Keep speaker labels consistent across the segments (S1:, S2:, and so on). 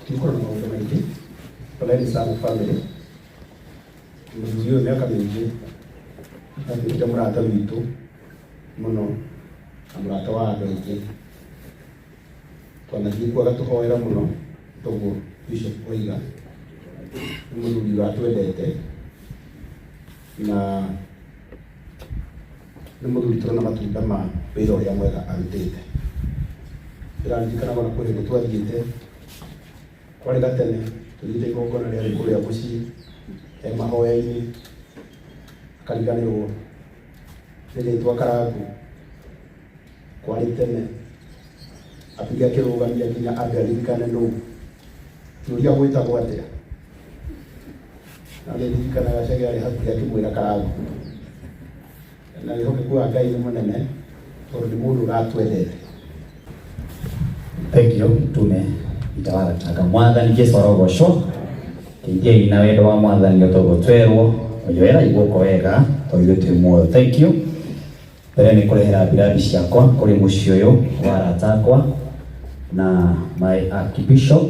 S1: tuko na maono mengi. Poleni sana family. Mzio miaka mingi. Ndio mrata witu. Muno amrata wa andũ twanathiĩ gatuhoera muno toguo Bishop Oiga nĩ mũthuri watwendete na nĩ mũthuri tũrona matunda ma wĩra ũrĩa mwega arutĩte. Ndĩraririkanaga ona kũrĩ twathiĩte kwarĩ gatene tũthiĩte igongona rĩarĩ kũrĩa mũciĩ mahoya-inĩ akariganĩrwo rĩrĩtwa Karatu kwarĩ tene apiga kĩrũgamia nginya angaririkane nũũ kĩũria gwĩtagwo atĩa na nĩndirikanaga Chege arĩ hakuhĩ akĩmwĩra Karatu na wĩhokeku wa Ngai nĩ mũnene tondũ nĩ mũndũ ũratwendete.
S2: Thank you Mtume Itawagatanga Mwathani Jesũ arogocwo kĩingĩ na wendo wa Mwathani ũtũgũtwerwo oyoera igũko wega tũithuĩ twĩ muoyo. Thank you. Mbere nĩ kũrehera mbirathi ciakwa kũrĩ mũciĩ ũyũ wa arata akwa na my Archbishop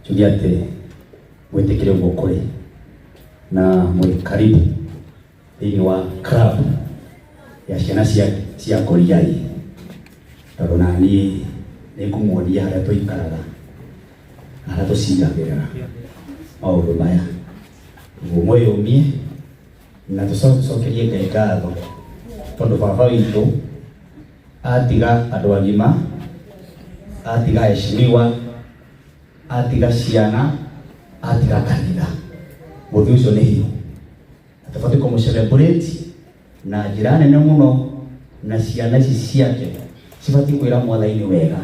S2: tuge atĩ mwĩtĩkĩre ũguo kũrĩ na mwĩ karibu thĩinĩ wa club ya ciana cia Koriai tondũ naniĩ nĩ ngũmuonia harĩa tũikaraga harĩa tũcindagĩrĩra maũndũ maya ũguo mwĩyũmie na tũcokerie Ngai ngatho tondũ baba witũ atiga andũ agima, atiga heshimiwa, atiga ciana, atiga kanitha. Mũthĩ ũcio nĩ hiũ tũbatiĩ kũmũcelebrate na njĩra nene mũno na ciana ici ciake cibatiĩ kwĩra Mwathani wega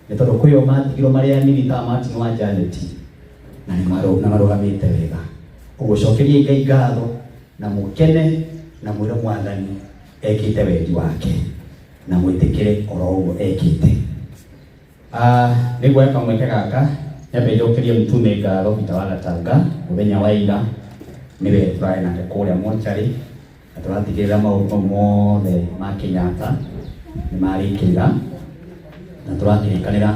S2: nĩ tondũ kwĩo matigirwo marĩ anini ta Martin wa Janet na marũgamĩte wega. Ũguo cokerie Ngai ngatho na mũkene na mwĩre Mwathani ekĩte wendi wake na mwĩtĩkĩre oro ũguo ekĩte. Nĩguo kamweke gaka nyambe njokerie Mtume ngatho Itawagatanga mũthenya wa ira nĩwe tũrarĩ nake kũrĩa mocarĩ na tũratigĩrĩra maũndũ mothe ma Kenyatta nĩ marĩkĩrĩra na tũrakĩrĩkanĩra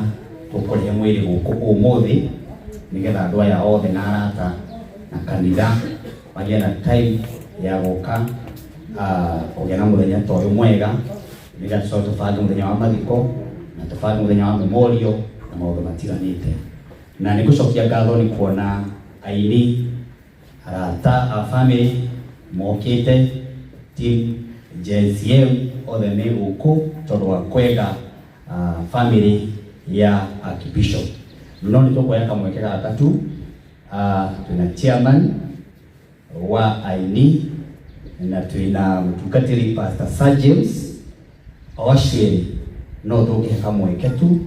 S2: tũkũrehe mwĩrĩ gũkũ ũmũthĩ nĩgetha andũ aya othe na arata na kanitha magĩe na time ya gũka kũgĩa na mũthenya ta ũyũ mwega nĩgetha tũcoke tũbange mũthenya wa mathiko na tũbange mũthenya wa memorial na maũndũ matiganĩte. Na nĩ ngũcokia ngatho nĩ kuona aini arata a family mokĩte team JCM othe nĩ gũkũ tondũ wa kwenda family ya Archbishop. No nĩ tũkuoya kamweke gaka tu twĩna chairman wa aini na twĩna mũtungatĩri Pastor Sir James Owachiri no tũngĩhe kamweke tu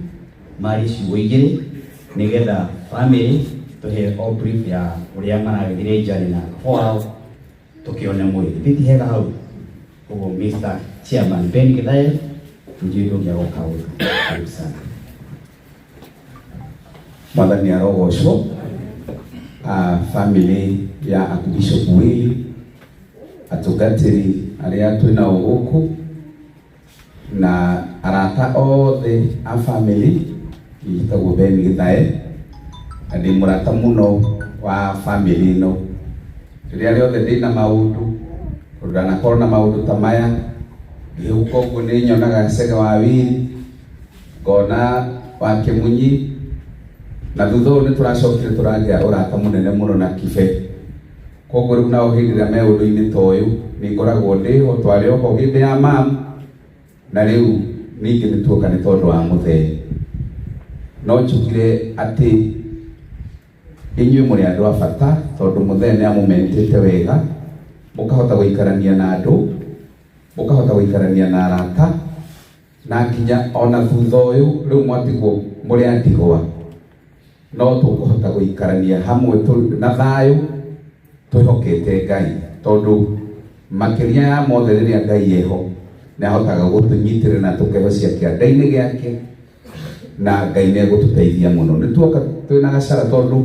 S2: mari ciugo igĩrĩ nĩgetha family tũhe o brief ya ũrĩa maragĩthire njani na kwao tũkĩone mwĩrĩ thĩti hau. Ũguo Mr. Chairman Ben Githae njĩrĩ ũngĩa gũka karibu sana.
S3: Mwathani arogocwo. Family ya Archbishop Willy atungatĩri arĩa twĩnao gũkũ na arata othe a family itagwo Ben Githae na ndĩ mũrata mũno wa family ĩno. Rĩrĩa rĩothe ndĩna maũndũ ndanakorwo na maũndũ ta maya ngĩhũka ũguo nĩ nyonaga Chege wa Willy ngona wa Kĩmunyi na thutha ũyũ nĩ tũracokire tũragĩa ũrata mũnene mũno na Kibe. Koguo rĩu nao hĩndĩ ĩrĩa me ũndũ-inĩ ta ũyũ nĩ ngoragwo ndĩho twarĩ oho hĩndĩ ya mamu na rĩu ningĩ nĩ tuoka nĩ tondũ wa mũthee. No njugire atĩ inyuĩ mũrĩ andũ a bata tondũ mũthee nĩ amũmentĩte wega mũkahota gũikarania na andũ mũkahota gũikarania na arata na nginya ona thutha ũyũ rĩu mwatigwo mũrĩ a ndigwa no tũkũhota gũikarania hamwe na thayũ twĩhokete Ngai tondũ makĩria ya mothe rĩrĩa Ngai eho nĩ ahotaga gũtũnyitĩrĩra na tũkehocia kĩanda-inĩ gĩake na Ngai nĩ egũtũteithia mũno. Nĩ tuoka twĩna gacara tondũ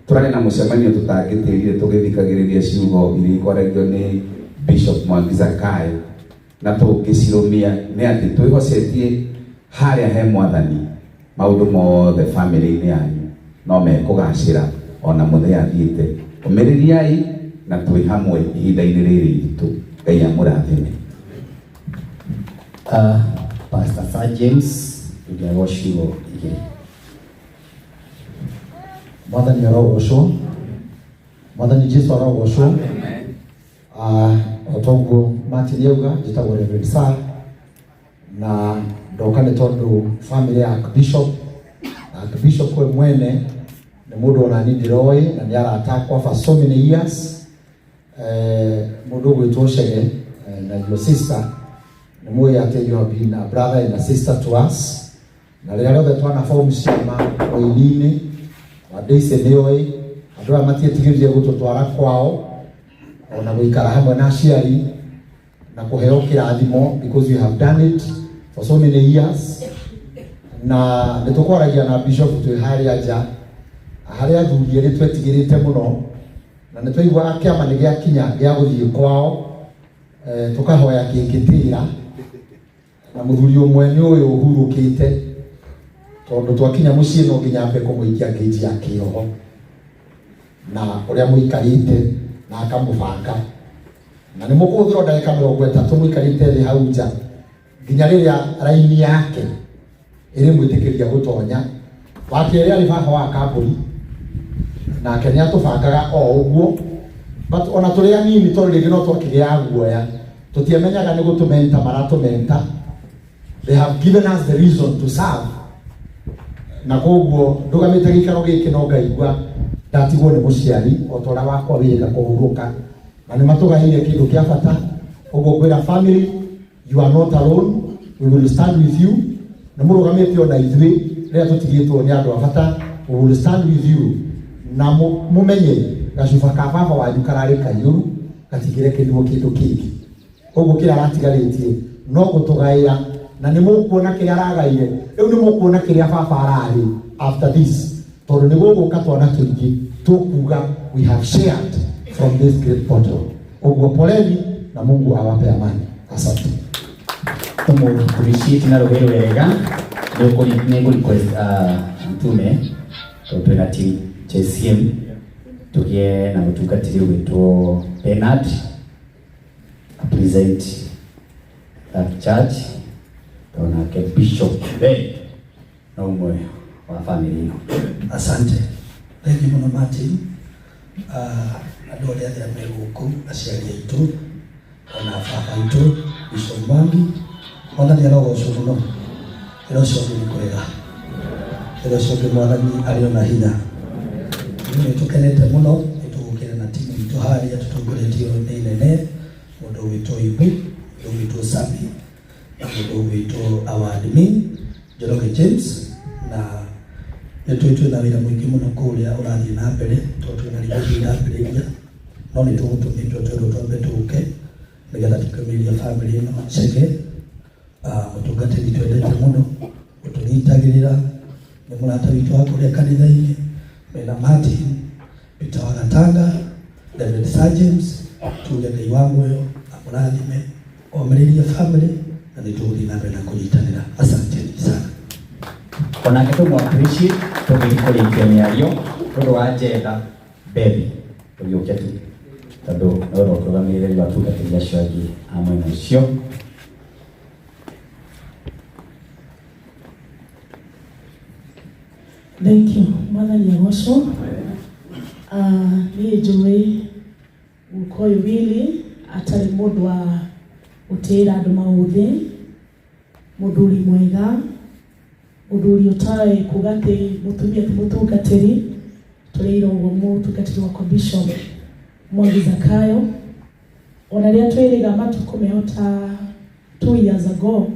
S3: tũrarĩ na mũcemanio tũtangĩtĩrire tũgĩthikagĩrĩria ciugo iria ikwaragio nĩ Bishop Mwangi Zakayo na tũngĩcirũmia nĩ atĩ twĩhocetie harĩa he Mwathani maũndũ mothe family-inĩ yanyu no mekũgacĩra ona mũthee athiĩte. Ũmĩrĩriai na twĩ hamwe ihinda-inĩ rĩrĩ ritũ. Ngai amũrathime.
S2: Pastor Sir James Ngiagocirwo igĩrĩ.
S4: Mwathani arogocwo. Mwathani Jesu arogocwo. Otongo Martin Yauga njĩtagwo Reverend Sir, na ndoka nĩ tondũ family ya Archbishop we mwene nĩ mũndũ ona niĩ ndĩroĩ na nĩ aratakwa for so many years. Mũndũ gwĩtwo Chege na your sister nĩ mũĩ atĩ you have been a brother and a sister to us. Na rĩrĩa rĩothe twana form ciama oini-inĩ Daisy nĩoĩ andũ aya matiĩtigĩrire gũtũtwara kwao ona gũikara hamwe na aciari na kũheo kĩrathimo because you have done it for so many years. Na nĩtũkwaragia na Bishop twĩ harĩa nja harĩa athuri erĩ twetigĩrĩte mũno, na nĩtwaigua kĩama nĩ gĩakinya gĩa gũthiĩ kwao, tũkahoya kĩngĩtĩra na mũthuri ũmwe nĩ ũyũ ũhurũkĩte tondũ twakinya mũciĩ no nginya ambe kũmũikia ngĩnji ya kĩoho na ũrĩa mũikarĩte na akamũbanga, na nĩ mũkũhũthĩra ndagĩka 30 mũikarĩte thĩ hau nja nginya rĩrĩa raini yake ĩrĩ mwĩtĩkĩria gũtonya. Wakerĩ arĩ baba wa kambũri nake nĩ atũbangaga o ũguo, but ona tũrĩ anini tondũ rĩngĩ no twakĩgĩa guoya tũtiamenyaga nĩ gũtũmenta maratũmenta. They have given us the reason to serve, na koguo ndũgamĩte gĩikaro gĩkĩ no ngaigua ndatigwo nĩ mũciari o tora wakwa wĩrĩga kũhurũka, na nĩ matũgaĩire kĩndũ kĩa bata. Koguo ngwĩra family, you are not alone, we will stand with you. Na mũrũgamĩte ona ithuĩ rĩrĩa tũtigĩtwo nĩ andũ a bata, we will stand with you. Na mũmenye gacuba ka baba wanyu kararĩ kaiyũru gatigĩre kĩndũ kĩngĩ. Koguo kĩrĩa aratigarĩtie no gũtũgaĩra, na nĩ mũkuona kĩrĩa aragaire, rĩu nĩ mũkuona kĩrĩa baba ararĩ after this, tondũ nĩ gũgũka twana tũingĩ tũkuga we have shared from this great portal. Koguo poleni na Mungu awape amani. Asante.
S2: Appreciate na rũgĩrĩ wega nĩ request mtume twĩna team JCM tũgĩe na mũtungatĩri wĩtwo Bernard present that church nake Bishop Ben na ũmwe wa family ĩno.
S5: Asante. Thank you mũno Martin. Andũ arĩa othe me gũkũ, aciari aitũ ona baba aitũ Bishop Mwangi, Mwathani arogocwo mũno. Wĩra ũcio ũngĩ nĩ kwega, wĩra ũcio ũngĩ Mwathani arĩ ona hinya. Nĩ tũkenete mũno nĩ tũgũkĩra na timu itũ harĩa tũtongoretio nĩ inene, mũndũ wĩtwo Ibu, mũndũ wĩtwo Sami, na mũndũ wĩtwo our admin Njoroge James, na nĩ twĩtwo na wĩra mũingĩ mũno kũrĩa ũrathiĩ na mbere tondũ twĩna riboti irambĩrĩria, no nĩ tũgũtũmĩtwo tondũ twambe tũke nĩgetha tũkĩmĩria family ĩno Chege. Mũtungatĩri twendete mũno gũtũnyitagĩrĩra, nĩ mũrata witũ wa kũrĩa kanitha-inĩ, mena Martin Peter wa Gatanga, Reverend Sir James, tuge Ngai wa muoyo amũrathime omĩrĩrie family, na nĩ tũgũthiĩ na mbere na kũnyitanĩra. Asanteni sana.
S2: Onake tũmũ-appreciate tũgĩkũrĩkia mĩario tondũ wa njenda Bebi tũgĩũke tu tondũ nĩ ũndũ ũkũrũgamĩrĩri wa tungatĩri acio angĩ a mwena ũcio.
S6: Thank you. Mwathani agocwo. Niĩ njũĩ guka ũyũ Willy atarĩ mũndũ wa gũtĩĩra andũ maũthĩ, mũthuri mwega, mũthuri ũtarĩ kuga atĩ mũtumia ti mũtungatĩri, tũrĩire ũguo mũtungatĩri wakwa Bishop Mwangi Zakayo. Ona rĩrĩa twĩrĩga matukũ mehota 2 years ago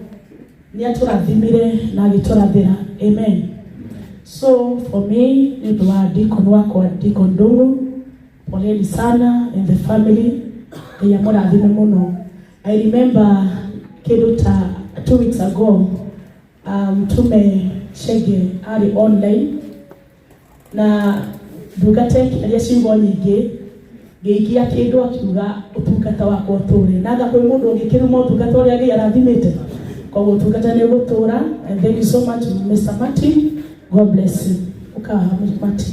S6: nĩ atũrathimire na agĩtũrathĩra. Amen. So for me, nĩ ũndũ wa deacon wakwa Deacon Ndung'u, poleni sana and the family, Ngai amũrathime mũno. I remember kĩndũ ta 2 weeks ago, mtume Chege arĩ online na ndungata iria ciugo nyingĩ, ngĩikia kĩndũ akiuga ũtungata wakwa ũtũre, na anga kwĩ mũndũ ũngĩkĩruma ũtungata ũrĩa Ngai arathimĩte. Koguo ũtungata nĩ ũgũtũra. And thank you so much Mr. Martin. God bless you. ukaha Mati.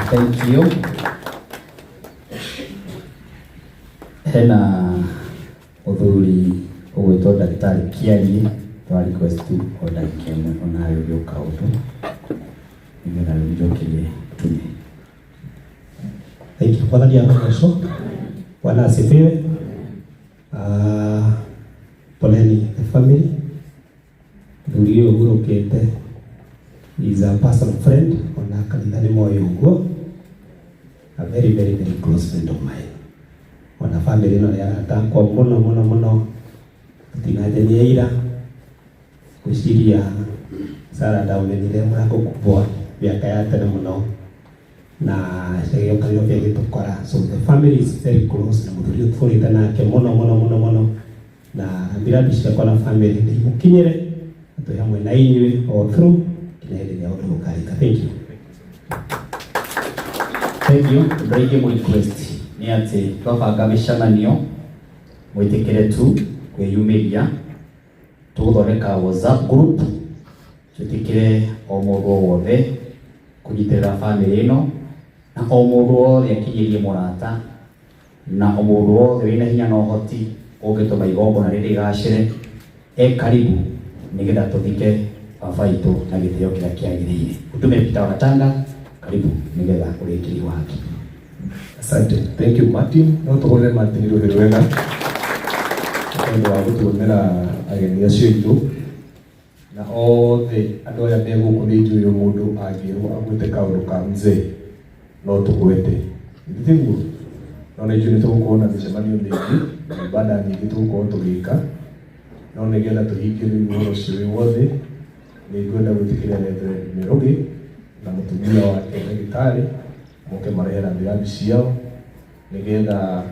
S2: Thank you. Hena uthuri ugwitwo Daktari Kiari twa request tu oda kemwe onayo gyoka utu nigena njokirie tuni.
S5: Thank you. Bwana ya Yesu. Bwana asifiwe. Poleni the family. Ndio urokete is a personal friend ona kanithani moyo ugo. A very very very close friend of mine. Ona family no ya takwa muno tinaje ni ira kusiria Sara daune nile mwango kubwa miaka ya tena muno na shegeo kanyo pia gitokora. So the family is very close na muthuri utfurite nake muno na bila bishia na family ndi mukinyere atu hamwe na inywe all through kinaende ya odo karika.
S2: Thank you. Break your request. Ni ati twabanga mishananio mwitikire tu kwiyumiria tuguthondeka WhatsApp group tutikire o mundu wothe kugitirira family ino na o mundu wothe akinyirie murata na o mundu wothe wina hinya na uhoti ungituma igongo na riri gacire karibu nigetha tuthike baba itu na gitio kiria kiagiriire. Utume Peter Watanga karibu nigetha urikiri wake.
S7: Asante. Thank you Martin. No tugole Martin Ruhirwega. Ndio wagutumira ageni acio itu na othe andu aya meguku ni njui uyu mundu angirwo agwite kaundu ka mzee no tugwete ndithiguo no na njui nitugukorwo na micemanio mingi na ibada nyingi tugukorwo tugika no nigetha tuhingire uhoro ucio wi wothe ni ngwenda gwitikiria Reverend Mirugi na mutumia wake ndagitari moke marehera mirathi ciao nigetha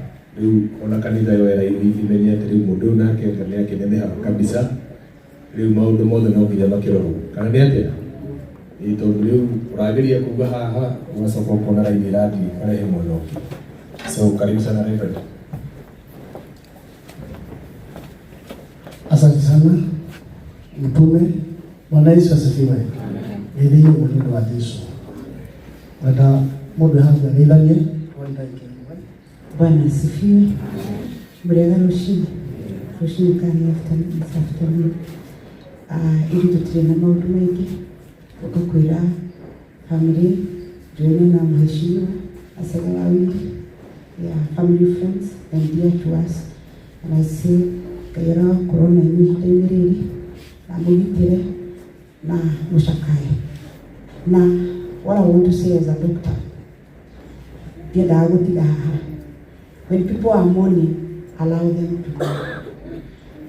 S7: riu ona kanitha yo era imenye ati riu mundu nake ngane yake neneha kabisa riu maundu mothe no nginya makirorwo kana ni atia tondu riu urageria kuga haha ugacoka ukona raini irathi karehe muno. So karibu sana Reverend.
S8: Asante sana mtume. Bwana Yesu asifiwe. Ili hiyo mwendo wa Yesu wada mundu hanga nithanie wanda ikeni.
S9: Bwana asifiwe. Murega rushini kani after ili tutire na maundu maingi tukakwira family join na mheshimiwa asega wawili family friends and dear to us, and I say kaira corona imiriri na mugitire na mushakaye. Na what I want to say as a doctor, when people are mourning, allow them to go.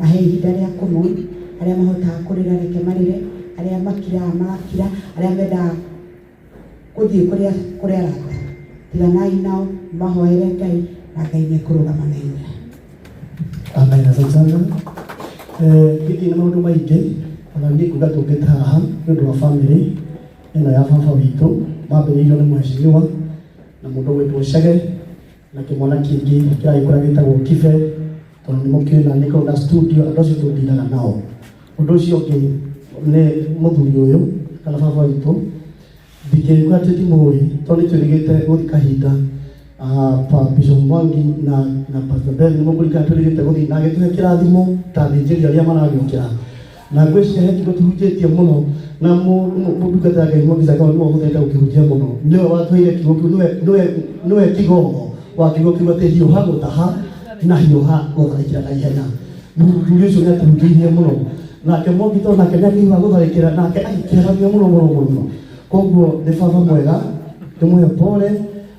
S9: Na hei hidari ya kumoni, aria mahota kurira reke marire, aria makira amakira, aria menda kuthii kuria rata. Tiganai nao mahoere Ngai na Ngai ni kurugama na inyuĩ.
S8: Amen. Asante sana. Giti na maundu maingi ona ndi kuga tungita haha ndu wa family ino ya baba witu mambiriirio ni mheshimiwa na mundu witwo Chege na kimwana kingi kiragikora gitagwo Kibe tondu ni mukiona niko na studio andu acio tundiraga nao. Undu ucio ungi ni muthuri uyu kana baba witu ndikirigwa ati ndimuri tondu twirigite guthi kahinda pa Bishop Mwangi na Pastor Ben ni mumurika twirigite guthi na gituhe kirathimo ta thinjiri aria maragukira na ngwiciria hendi gutuhujitie muno na mundungata Ngai mwagizaga no guthenda ukihujia muno niwe watwire kigo kiu niwe kigongo wa kigo kiu ati hiuha gutaha na hiuha gutharikira na ihenya. Mũthuri ũcio nĩ atuhunjĩirie mũno nake Mwangito nake nĩ akĩhiũha gũtharĩkĩra nake agĩkĩarania mũno. Koguo nĩ baba mwega tũmũhe pole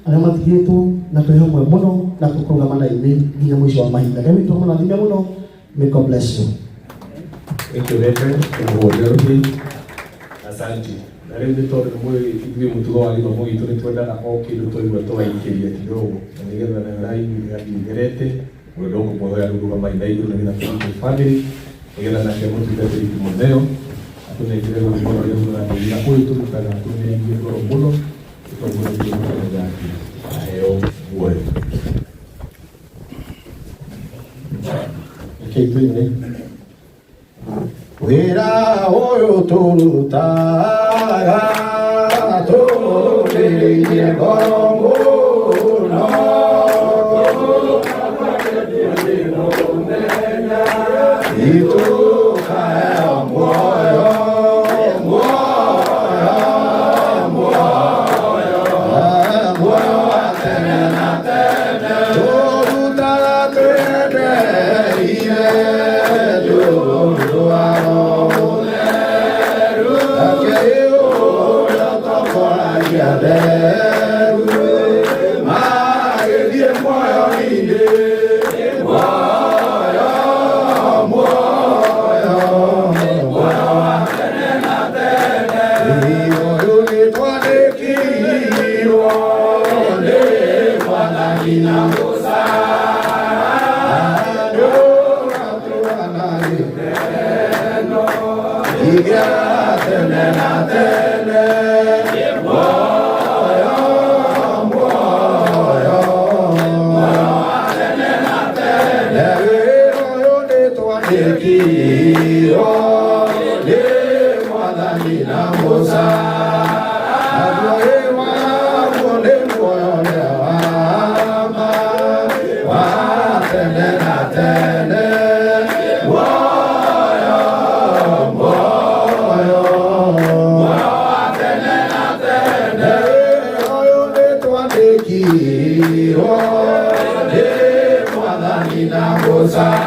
S8: arĩa matigĩtwo na twĩ hamwe mũno na tũkũrũgama na inyuĩ nginya mũico wa mahinda. Ngai witũ mũrathime mũno. May God bless you.
S7: Thank you Reverend. Asante. Na rĩu nĩ tondũ ithuĩ mũtugo wa gĩthomo gitũ nĩ twendaga o kĩndũ twaigua tũwaingĩria kidogo na nĩgetha na raini gathiĩgerete mũndũ ũkũmũhoya rũgama na igũrũ nĩgetha tũrute family nĩgetha nake mũtungatĩri Timotheo atũnengere rũgano rũrĩa rũrathĩrĩra ũyũ tũrutaga tũmĩrĩirie ngoro mũno tũtongoretie mũtũrĩre wake aheo muoyo.
S4: Okay, twende. Wera
S1: wĩra ũyũ tũrutaga tũrĩrĩirie ngoro mũno itũkaheo muoyo wa tene na tene tũrutaga twendeire tũndũ wa Roho Mũtheru akĩrĩ ũrĩa ũtongoragia theru magĩthiĩ muoyo-inĩ Mwathani na Musa